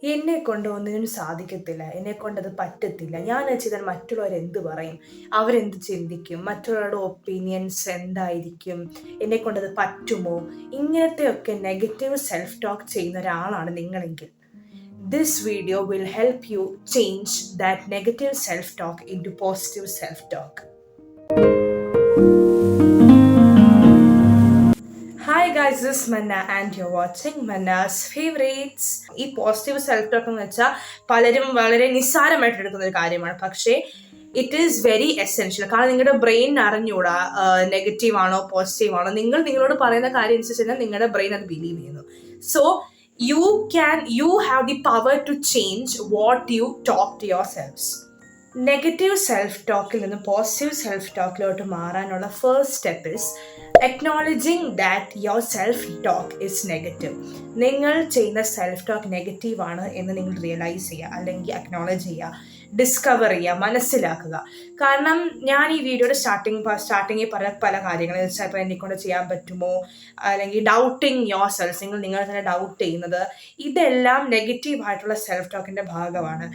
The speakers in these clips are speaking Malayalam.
എന്നെക്കൊണ്ട് ഒന്നിനും സാധിക്കത്തില്ല, എന്നെക്കൊണ്ടത് പറ്റത്തില്ല, ഞാനത് ചെയ്താൽ മറ്റുള്ളവരെന്ത് പറയും, അവരെന്ത് ചിന്തിക്കും, മറ്റുള്ളവരുടെ ഒപ്പീനിയൻസ് എന്തായിരിക്കും, എന്നെക്കൊണ്ടത് പറ്റുമോ, ഇങ്ങനത്തെയൊക്കെ നെഗറ്റീവ് സെൽഫ് ടോക്ക് ചെയ്യുന്ന ഒരാളാണ് നിങ്ങളെങ്കിൽ this video will help you change that negative self-talk into positive self-talk. Hi guys, this is Manna and you're watching Manna's Favorites. ഈ പോസിറ്റീവ് സെൽഫ് ടോക്ക് എന്ന് വെച്ചാൽ പലരും വളരെ നിസ്സാരമായിട്ട് എടുക്കുന്ന ഒരു കാര്യമാണ്. പക്ഷേ ഇറ്റ് ഈസ് വെരി എസെൻഷ്യൽ. കാരണം നിങ്ങളുടെ ബ്രെയിൻ അറിഞ്ഞൂടാ നെഗറ്റീവ് ആണോ പോസിറ്റീവ് ആണോ. നിങ്ങൾ നിങ്ങളോട് പറയുന്ന കാര്യം അനുസരിച്ച് തന്നെ നിങ്ങളുടെ ബ്രെയിൻ അത് ബിലീവ് ചെയ്യുന്നു. So you have the power to change what you talk to yourselves. Negative self ടോക്കിൽ നിന്ന് പോസിറ്റീവ് സെൽഫ് ടോക്കിലോട്ട് മാറാനുള്ള first step is acknowledging that your self talk is negative. നിങ്ങൾ ചെയ്യുന്ന സെൽഫ് ടോക്ക് നെഗറ്റീവാണ് എന്ന് നിങ്ങൾ റിയലൈസ് ചെയ്യുക, അല്ലെങ്കിൽ അക്നോളജ് ചെയ്യുക, ഡിസ്കവർ ചെയ്യുക, മനസ്സിലാക്കുക. കാരണം ഞാൻ ഈ വീഡിയോയുടെ സ്റ്റാർട്ടിങ്ങിൽ പറഞ്ഞ പല കാര്യങ്ങൾ വെച്ചാൽ ഇപ്പോൾ എന്നെക്കൊണ്ട് ചെയ്യാൻ പറ്റുമോ, അല്ലെങ്കിൽ ഡൗട്ടിങ് യുവർ സെൽഫ്, നിങ്ങൾ തന്നെ ഡൗട്ട് ചെയ്യുന്നത്, ഇതെല്ലാം നെഗറ്റീവായിട്ടുള്ള സെൽഫ് ടോക്കിൻ്റെ ഭാഗമാണ്.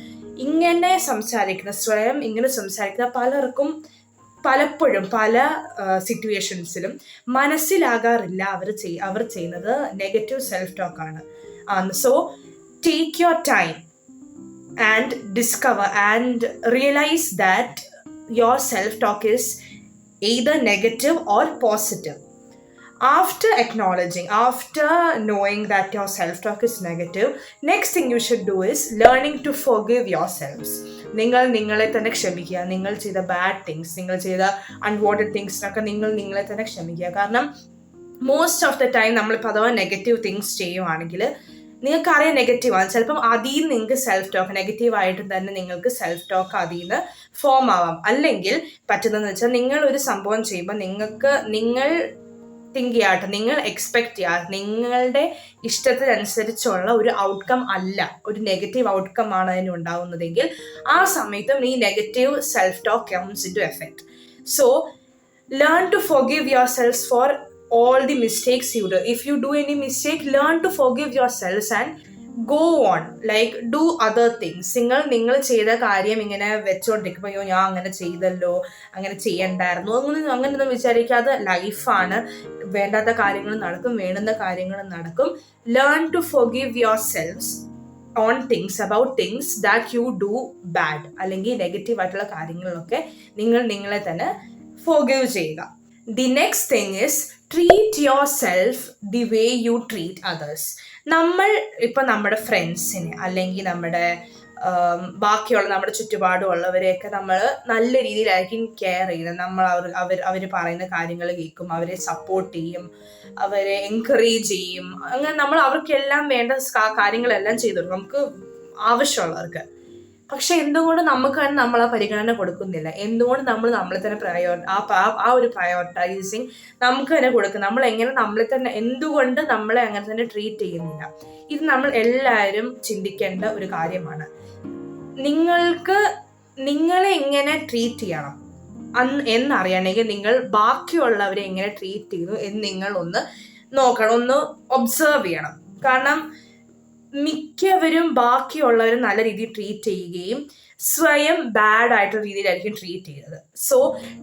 ഇങ്ങനെ സംസാരിക്കുന്ന സ്വയം ഇങ്ങനെ സംസാരിക്കുന്ന പലർക്കും പലപ്പോഴും പല സിറ്റുവേഷൻസിലും മനസ്സിലാകാറില്ല അവർ ചെയ്യുന്നത് നെഗറ്റീവ് സെൽഫ് ടോക്കാണ്. So take your time and discover and realize that your self-talk is either negative or positive. After acknowledging, after knowing that your self-talk is negative, next thing you should do is learning to forgive yourselves. നിങ്ങളെ തന്നെ ക്ഷമിക്കുക. നിങ്ങൾ ചെയ്ത ബാഡ് തിങ്സ്, നിങ്ങൾ ചെയ്ത അൺവാണ്ടഡ് തിങ്സിനൊക്കെ നിങ്ങളെ തന്നെ ക്ഷമിക്കുക. കാരണം മോസ്റ്റ് ഓഫ് ദ ടൈം നമ്മളിപ്പോൾ അഥവാ നെഗറ്റീവ് തിങ്സ് ചെയ്യുവാണെങ്കിൽ നിങ്ങൾക്കറിയാം നെഗറ്റീവാണ്, ചിലപ്പം അതിൽ നിന്ന് നിങ്ങൾക്ക് സെൽഫ് ടോക്ക് നെഗറ്റീവായിട്ട് തന്നെ നിങ്ങൾക്ക് സെൽഫ് ടോക്ക് അതിൽ നിന്ന് ഫോം ആവാം. അല്ലെങ്കിൽ പറ്റുന്നതെന്ന് വെച്ചാൽ നിങ്ങൾ ഒരു സംഭവം ചെയ്യുമ്പോൾ നിങ്ങൾ തിങ്ക് ചെയ്യാട്ടെ, നിങ്ങൾ എക്സ്പെക്ട് ചെയ്യുക, നിങ്ങളുടെ ഇഷ്ടത്തിനനുസരിച്ചുള്ള ഒരു ഔട്ട്കം അല്ല, ഒരു നെഗറ്റീവ് ഔട്ട്കം ആണ് അതിന് ഉണ്ടാകുന്നതെങ്കിൽ ആ സമയത്തും ഈ negative self talk comes into effect. So learn to forgive yourself for all the mistakes you do. If you do any mistake, learn to forgive yourselves and go on, like do other things. നിങ്ങൾ ചെയ്ത കാര്യം ഇങ്ങനെ വെച്ചോണ്ടിരിക്കുമ്പോൾ അയ്യോ ഞാൻ അങ്ങനെ ചെയ്തല്ലോ, അങ്ങനെ ചെയ്യണ്ടായിരുന്നു, അങ്ങനെയൊന്നും വിചാരിക്കാതെ ലൈഫാണ്, വേണ്ടാത്ത കാര്യങ്ങൾ നടക്കും, വേണ്ടുന്ന കാര്യങ്ങൾ നടക്കും. Learn to forgive yourselves on things, about things that you do bad, അല്ലെങ്കിൽ നെഗറ്റീവ് ആയിട്ടുള്ള കാര്യങ്ങളിലൊക്കെ നിങ്ങളെ തന്നെ forgive ചെയ്യുക. The next thing is treat yourself the way you treat others. നമ്മൾ ഇപ്പം നമ്മുടെ ഫ്രണ്ട്സിനെ അല്ലെങ്കിൽ നമ്മുടെ ബാക്കിയുള്ള നമ്മുടെ ചുറ്റുപാടുമുള്ളവരെയൊക്കെ നമ്മൾ നല്ല രീതിയിലായിരിക്കും കെയർ ചെയ്യുന്നത്. നമ്മൾ അവർ പറയുന്ന കാര്യങ്ങൾ കേൾക്കും, അവരെ സപ്പോർട്ട് ചെയ്യും, അവരെ എൻകറേജ് ചെയ്യും. അങ്ങനെ നമ്മൾ അവർക്കെല്ലാം വേണ്ട കാര്യങ്ങളെല്ലാം ചെയ്തു കൊടുക്കും നമുക്ക് ആവശ്യമുള്ളവർക്ക്. പക്ഷെ എന്തുകൊണ്ട് നമുക്ക് തന്നെ നമ്മൾ ആ പരിഗണന കൊടുക്കുന്നില്ല? എന്തുകൊണ്ട് നമ്മൾ നമ്മളെ തന്നെ ആ ഒരു പ്രയോറിറ്റൈസിങ് നമുക്ക് തന്നെ കൊടുക്കും? എന്തുകൊണ്ട് നമ്മളെ അങ്ങനെ തന്നെ ട്രീറ്റ് ചെയ്യുന്നില്ല? ഇത് നമ്മൾ എല്ലാവരും ചിന്തിക്കേണ്ട ഒരു കാര്യമാണ്. നിങ്ങളെ എങ്ങനെ ട്രീറ്റ് ചെയ്യണം എന്നറിയണമെങ്കിൽ നിങ്ങൾ ബാക്കിയുള്ളവരെ എങ്ങനെ ട്രീറ്റ് ചെയ്യുന്നു എന്ന് നിങ്ങൾ ഒന്ന് നോക്കണം, ഒന്ന് ഒബ്സർവ് ചെയ്യണം. കാരണം മിക്കവരും ബാക്കിയുള്ളവരും നല്ല രീതിയിൽ ട്രീറ്റ് ചെയ്യുകയും സ്വയം ബാഡ് ആയിട്ടുള്ള രീതിയിലായിരിക്കും ട്രീറ്റ് ചെയ്യുന്നത്. So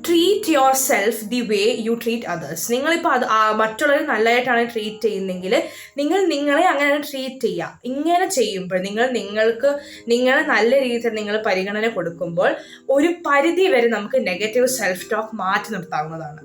treat your self the way U treat others. നിങ്ങളിപ്പോൾ മറ്റുള്ളവർ നല്ലതായിട്ടാണ് ട്രീറ്റ് ചെയ്യുന്നതെങ്കിൽ നിങ്ങളെ അങ്ങനെ ട്രീറ്റ് ചെയ്യുക. ഇങ്ങനെ ചെയ്യുമ്പോൾ നിങ്ങളെ നല്ല രീതിയിൽ നിങ്ങൾ പരിഗണന കൊടുക്കുമ്പോൾ ഒരു പരിധി വരെ നമുക്ക് നെഗറ്റീവ് സെൽഫ് ടോക്ക് മാറ്റി നിർത്താവുന്നതാണ്.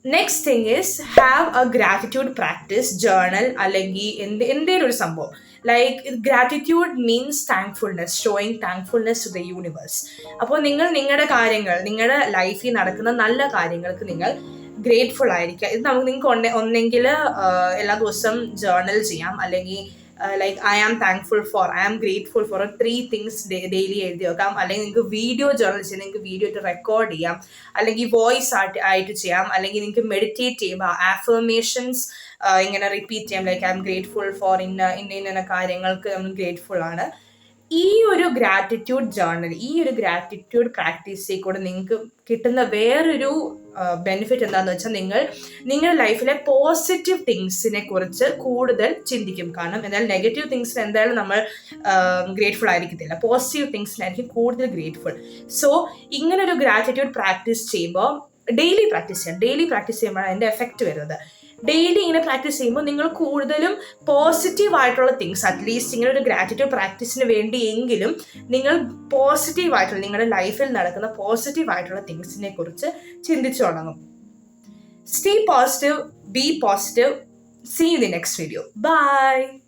Next thing is have a gratitude practice, journal, അല്ലെങ്കിൽ എന്തെങ്കിലും ഒരു സംഭവം. Like gratitude means thankfulness, showing thankfulness to the universe. അപ്പോൾ നിങ്ങളുടെ ലൈഫിൽ നടക്കുന്ന നല്ല കാര്യങ്ങൾക്ക് നിങ്ങൾ ഗ്രേറ്റ്ഫുൾ ആയിരിക്കുക. ഇത് നിങ്ങൾക്ക് ഒന്നെങ്കിൽ എല്ലാ ദിവസവും ജേർണൽ ചെയ്യാം, അല്ലെങ്കിൽ like I am grateful for 3 things daily എഴുതി വെക്കാം. അല്ലെങ്കിൽ നിങ്ങൾക്ക് വീഡിയോ ജേർണൽ ചെയ്യാം, നിങ്ങൾക്ക് വീഡിയോ ആയിട്ട് റെക്കോർഡ് ചെയ്യാം, അല്ലെങ്കിൽ വോയിസ് ആയിട്ട് ചെയ്യാം, അല്ലെങ്കിൽ നിങ്ങൾക്ക് മെഡിറ്റേറ്റ് ചെയ്യുമ്പോൾ ആഫർമേഷൻസ് ഇങ്ങനെ റിപ്പീറ്റ് ചെയ്യാം. Like I M grateful four ഇന്ന കാര്യങ്ങൾക്ക് നമ്മൾ ഗ്രേറ്റ്ഫുൾ ആണ്. ഈ ഒരു ഗ്രാറ്റിറ്റ്യൂഡ് ജേർണൽ, ഈ ഒരു ഗ്രാറ്റിറ്റ്യൂഡ് പ്രാക്ടീസിൽ കൂടെ നിങ്ങൾക്ക് കിട്ടുന്ന വേറൊരു ബെനിഫിറ്റ് എന്താണെന്ന് വെച്ചാൽ നിങ്ങളുടെ ലൈഫിലെ പോസിറ്റീവ് തിങ്സിനെ കുറിച്ച് കൂടുതൽ ചിന്തിക്കും. കാരണം എന്നാൽ നെഗറ്റീവ് തിങ്സിന് എന്തായാലും നമ്മൾ ഗ്രേറ്റ്ഫുൾ ആയിരിക്കത്തില്ല, പോസിറ്റീവ് തിങ്സിനായിരിക്കും കൂടുതൽ ഗ്രേറ്റ്ഫുൾ. സോ ഇങ്ങനൊരു ഗ്രാറ്റിറ്റ്യൂഡ് പ്രാക്ടീസ് ചെയ്യുമ്പോൾ ഡെയിലി പ്രാക്ടീസ് ചെയ്യുമ്പോഴാണ് അതിൻ്റെ എഫക്റ്റ് വരുന്നത്. ഡെയിലി ഇങ്ങനെ പ്രാക്ടീസ് ചെയ്യുമ്പോൾ നിങ്ങൾ കൂടുതലും പോസിറ്റീവ് ആയിട്ടുള്ള തിങ്സ്, അറ്റ്ലീസ്റ്റ് ഇങ്ങനെ ഒരു ഗ്രാറ്റിറ്റ്യൂഡ് പ്രാക്ടീസിന് വേണ്ടിയെങ്കിലും നിങ്ങൾ പോസിറ്റീവ് ആയിട്ടുള്ള നിങ്ങളുടെ ലൈഫിൽ നടക്കുന്ന പോസിറ്റീവ് ആയിട്ടുള്ള തിങ്സിനെ കുറിച്ച് ചിന്തിച്ചു തുടങ്ങും. Stay positive, B positive. See you in the next video. Bye.